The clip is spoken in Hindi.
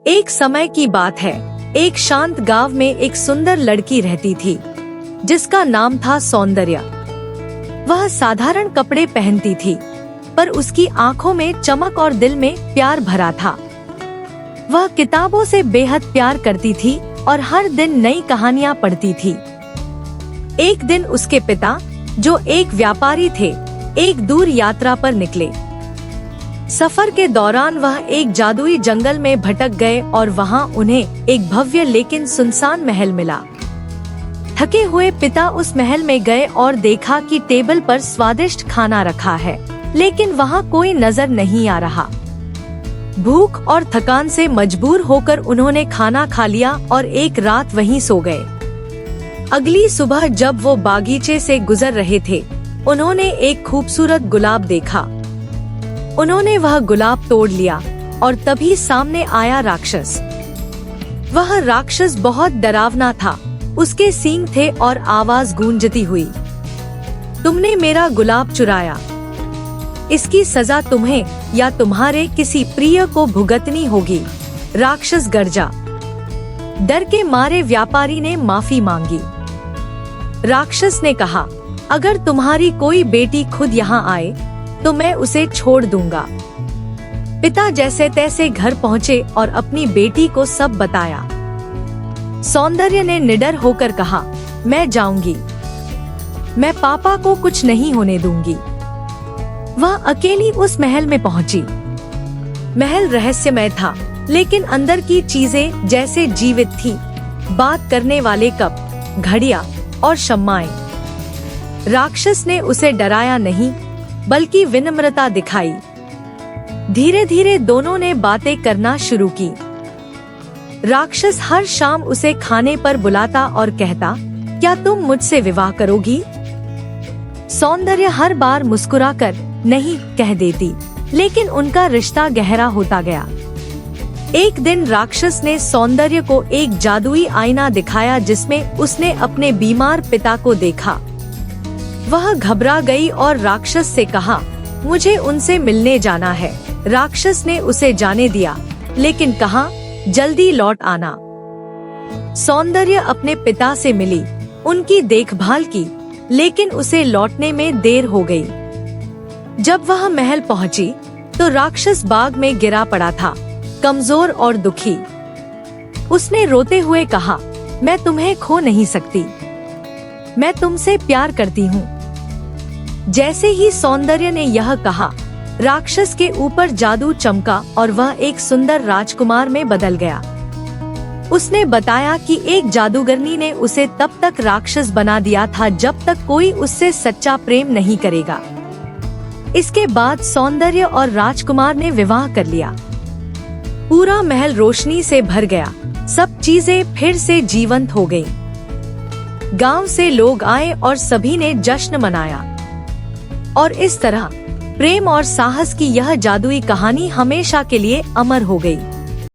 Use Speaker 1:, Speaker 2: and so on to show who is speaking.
Speaker 1: एक समय की बात है, एक शांत गांव में एक सुंदर लड़की रहती थी जिसका नाम था सौंदर्य। वह साधारण कपड़े पहनती थी, पर उसकी आंखों में चमक और दिल में प्यार भरा था। वह किताबों से बेहद प्यार करती थी और हर दिन नई कहानियां पढ़ती थी। एक दिन उसके पिता, जो एक व्यापारी थे, एक दूर यात्रा पर निकले। सफर के दौरान वह एक जादुई जंगल में भटक गए और वहां उन्हें एक भव्य लेकिन सुनसान महल मिला। थके हुए पिता उस महल में गए और देखा कि टेबल पर स्वादिष्ट खाना रखा है, लेकिन वहां कोई नजर नहीं आ रहा। भूख और थकान से मजबूर होकर उन्होंने खाना खा लिया और एक रात वहीं सो गए। अगली सुबह जब वो बागीचे से गुजर रहे थे, उन्होंने एक खूबसूरत गुलाब देखा। उन्होंने वह गुलाब तोड़ लिया और तभी सामने आया राक्षस। वह राक्षस बहुत डरावना था, उसके सींग थे और आवाज गूंजती हुई, तुमने मेरा गुलाब चुराया। इसकी सजा तुम्हें या तुम्हारे किसी प्रिय को भुगतनी होगी। राक्षस गरजा। डर के मारे व्यापारी ने माफी मांगी। राक्षस ने कहा, अगर तुम्हारी कोई बेटी खुद यहाँ आए तो मैं उसे छोड़ दूंगा। पिता जैसे तैसे घर पहुँचे और अपनी बेटी को सब बताया। सौंदर्य ने निडर होकर कहा, मैं जाऊंगी, मैं पापा को कुछ नहीं होने दूंगी। वह अकेली उस महल में पहुंची। महल रहस्यमय था, लेकिन अंदर की चीजें जैसे जीवित थी। बात करने वाले कप, घड़ियां और शम्माएं। राक्षस ने उसे डराया नहीं, बल्कि विनम्रता दिखाई। धीरे धीरे दोनों ने बातें करना शुरू की। राक्षस हर शाम उसे खाने पर बुलाता और कहता, क्या तुम मुझसे विवाह करोगी? सौंदर्य हर बार मुस्कुराकर नहीं कह देती, लेकिन उनका रिश्ता गहरा होता गया। एक दिन राक्षस ने सौंदर्य को एक जादुई आईना दिखाया जिसमें उसने अपने बीमार पिता को देखा। वह घबरा गई और राक्षस से कहा, मुझे उनसे मिलने जाना है। राक्षस ने उसे जाने दिया, लेकिन कहा, जल्दी लौट आना। सौंदर्य अपने पिता से मिली, उनकी देखभाल की, लेकिन उसे लौटने में देर हो गई। जब वह महल पहुंची, तो राक्षस बाग में गिरा पड़ा था, कमजोर और दुखी। उसने रोते हुए कहा, मैं तुम्हें खो नहीं सकती, मैं तुमसे प्यार करती हूँ। जैसे ही सौंदर्य ने यह कहा, राक्षस के ऊपर जादू चमका और वह एक सुंदर राजकुमार में बदल गया। उसने बताया कि एक जादूगरनी ने उसे तब तक राक्षस बना दिया था जब तक कोई उससे सच्चा प्रेम नहीं करेगा। इसके बाद सौंदर्य और राजकुमार ने विवाह कर लिया। पूरा महल रोशनी से भर गया, सब चीजें फिर से जीवंत हो गईं। गांव से लोग आए और सभी ने जश्न मनाया। और इस तरह प्रेम और साहस की यह जादुई कहानी हमेशा के लिए अमर हो गई।